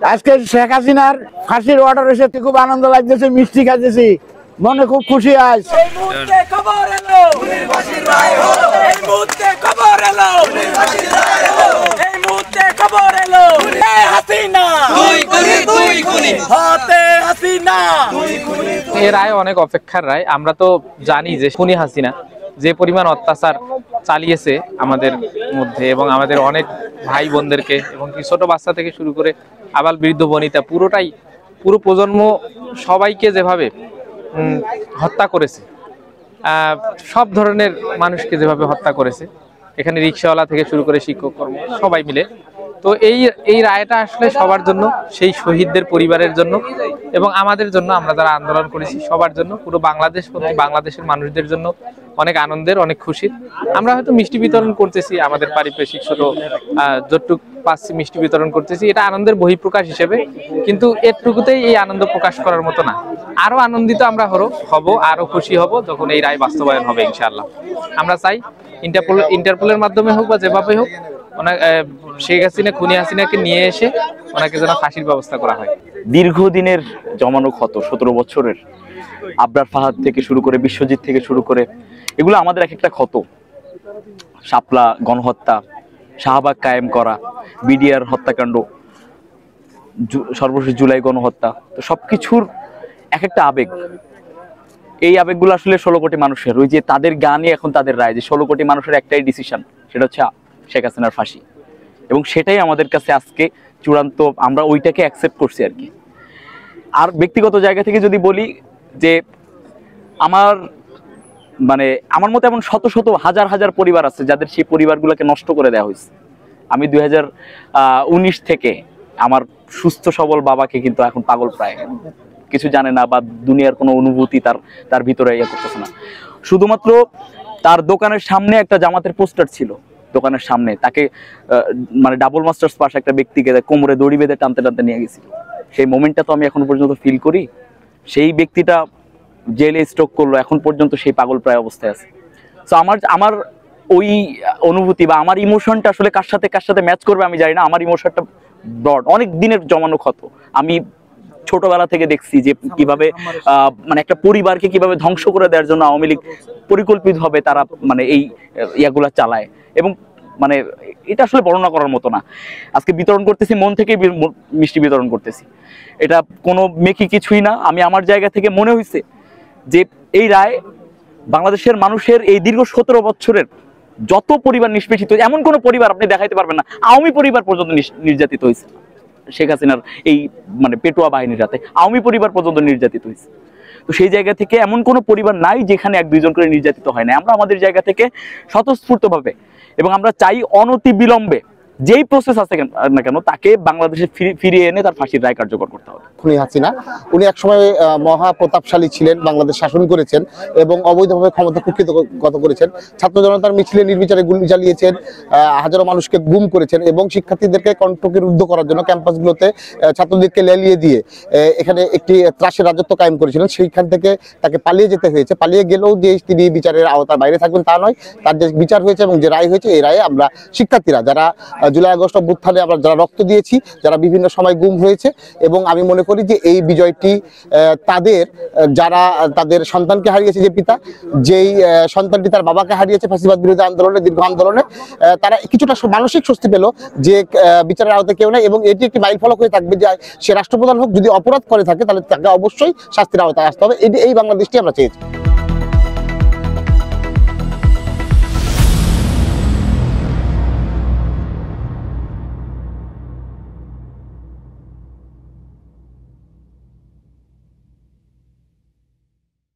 আজকে শেখ হাসিনার ফাঁসির অর্ডার এসে খুব আনন্দ লাগতেছে, মিষ্টি খাইতেছি, মনে খুব খুশি আজ। এর রায় অনেক অপেক্ষার রায়। আমরা তো জানি যে খুনি হাসিনা যে পরিমাণ অত্যাচার চালিয়েছে আমাদের মধ্যে এবং আমাদের অনেক ভাই বোনদেরকে, এবং ছোট বাচ্চা থেকে শুরু করে আবাল বৃদ্ধ বনিতা পুরো প্রজন্ম সবাইকে যেভাবে হত্যা করেছে, সব ধরনের মানুষকে যেভাবে হত্যা করেছে, এখানে রিক্সাওয়ালা থেকে শুরু করে শিক্ষক কর্ম সবাই মিলে। তো এই রায়টা আসলে সবার জন্য, সেই শহীদদের পরিবারের জন্য এবং আমাদের জন্য, আমরা যারা আন্দোলন করেছি সবার জন্য, পুরো বাংলাদেশের মানুষদের জন্য অনেক আনন্দের, অনেক খুশির। আমরা হয়তো মিষ্টি বিতরণ করতেছি, আমাদের পারিপার্শ্বিক ছোট যতটুক পাচ্ছি মিষ্টি বিতরণ করতেছি, এটা আনন্দের বহিঃপ্রকাশ হিসেবে, কিন্তু এটুকুতেই এই আনন্দ প্রকাশ করার মতো না। আরো আনন্দিত আমরা হব, আরো খুশি হব যখন এই রায় বাস্তবায়ন হবে ইনশাআল্লাহ। আমরা চাই ইন্টারপোলের মাধ্যমে হোক বা যেভাবে হোক, শেখ হাসিনা খুনি হাসিনাকে নিয়ে এসে ওনাকে যেন ফাঁসির ব্যবস্থা করা হয়। দীর্ঘদিনের জমানো ক্ষত, 17 বছরের আবরার ফাহাদ থেকে শুরু করে বিশ্বজিৎ থেকে শুরু করে, এগুলো আমাদের এক একটা ক্ষত। শাপলা গণহত্যা, শাহবাগ কায়েম করা, বিডিআর হত্যাকাণ্ড, সর্বশেষ জুলাই গণহত্যা, তো সবকিছুর এক একটা আবেগ। এই আবেগগুলো আসলে 16 কোটি মানুষের, ওই যে তাদের গানই এখন তাদের রায়, যে 16 কোটি মানুষের একটাই ডিসিশন, সেটা হচ্ছে শেখ হাসিনার ফাঁসি। এবং সেটাই আমাদের কাছে আজকে চূড়ান্ত, আমরা ওইটাকে অ্যাকসেপ্ট করছি আর কি। আর ব্যক্তিগত জায়গা থেকে যদি বলি যে আমার মতো এমন শত শত হাজার হাজার পরিবার আছে যাদের সেই পরিবারগুলোকে নষ্ট করে দেওয়া হয়েছে। আমি 2019 থেকে আমার সুস্থ সবল বাবাকে কিন্তু এখন পাগল প্রায়, কিছু জানে না বা দুনিয়ার কোনো অনুভূতি তার ভিতরে ইয়ে করতেছে না। শুধুমাত্র তার দোকানের সামনে একটা জামাতের পোস্টার ছিল, দোকানের সামনে তাকে ডাবল মাস্টার্স পাস একটা ব্যক্তিকে কোমরে দড়ি বেঁধে টানতে টানতে নিয়ে গেছিল। সেই মোমেন্টটা তো আমি এখন পর্যন্ত ফিল করি। সেই ব্যক্তিটা জেলে স্ট্রোক করলো, এখন পর্যন্ত সেই পাগল প্রায় অবস্থায় আছে। তো আমার ওই অনুভূতি বা আমার ইমোশনটা আসলে কার সাথে ম্যাচ করবে আমি জানি না। আমার ইমোশনটা ব্রড, অনেক দিনের জমানো ক্ষত। আমি ছোটবেলা থেকে দেখছি যে কিভাবে একটা পরিবারকে কিভাবে ধ্বংস করে দেওয়ার জন্য আওয়ামী লীগ পরিকল্পিতভাবে তারা এই ইয়াগুলা চালায়, এবং এটা আসলে বর্ণনা করার মতো না। আজকে বিতরণ করতেছি, মন থেকে মিষ্টি বিতরণ করতেছি, এটা কোনো মেকি কিছুই না। আমি আমার জায়গা থেকে মনে হয়েছে যে এই রায় বাংলাদেশের মানুষের এই দীর্ঘ 17 বছরের যত পরিবার নিষ্পেষিত, এমন কোনো পরিবার আপনি দেখাইতে পারবেন না আওয়ামী পরিবার পর্যন্ত নির্যাতিত হয়েছে শেখ হাসিনার এই পেটুয়া বাহিনীর হাতে, আওয়ামী পরিবার পর্যন্ত নির্যাতিত হয়েছে। তো সেই জায়গা থেকে এমন কোনো পরিবার নাই যেখানে 1-2 জন করে নির্যাতিত হয় না। আমরা আমাদের জায়গা থেকে স্বতঃস্ফূর্তভাবে, এবং আমরা চাই অনতি বিলম্বে যেই প্রসেস আছে না কেন তাকে বাংলাদেশে ফিরিয়ে এনে তার ফাঁসির রায় কার্যকর করতে হবে। খুনি হাসিনা উনি একসময় মহা প্রতাপশালী ছিলেন, বাংলাদেশ শাসন করেছেন এবং অবৈধভাবে ক্ষমতা কুক্ষিগত করেছেন। ছাত্র জনতার মিছিলে নির্বিচারে গুলি চালিয়েছেন, হাজারো মানুষকে গুম করেছেন এবং শিক্ষার্থীদেরকে কণ্ঠকে রুদ্ধ করার জন্য ক্যাম্পাসগুলোতে ছাত্রদেরকে লেলিয়ে দিয়ে এখানে একটি ত্রাসের রাজত্ব কায়েম করেছিলেন। সেইখান থেকে তাকে পালিয়ে যেতে হয়েছে। পালিয়ে গেলেও যে তিনি বিচারের আওতার বাইরে থাকবেন তা নয়, তার যে বিচার হয়েছে এবং যে রায় হয়েছে, এই রায়ে আমরা শিক্ষার্থীরা যারা জুলাই আগস্ট অভ্যুত্থানে আমরা যারা রক্ত দিয়েছি, যারা বিভিন্ন সময় গুম হয়েছে, এবং আমি মনে করি যে এই বিজয়টি যারা তাদের সন্তানকে হারিয়েছে, যে পিতা যেই সন্তানটি তার বাবাকে হারিয়েছে ফ্যাসিবাদ বিরোধী আন্দোলনে, দীর্ঘ আন্দোলনে, তারা কিছুটা মানসিক স্বস্তি পেল যে বিচারের আওতায় কেউ নাই, এবং এটি একটি মাইল ফলক হয়ে থাকবে যে সে রাষ্ট্রপ্রধান হোক, যদি অপরাধ করে থাকে তাহলে তাকে অবশ্যই শাস্তির আওতায় আসতে হবে। এই বাংলাদেশটি আমরা চেয়েছি।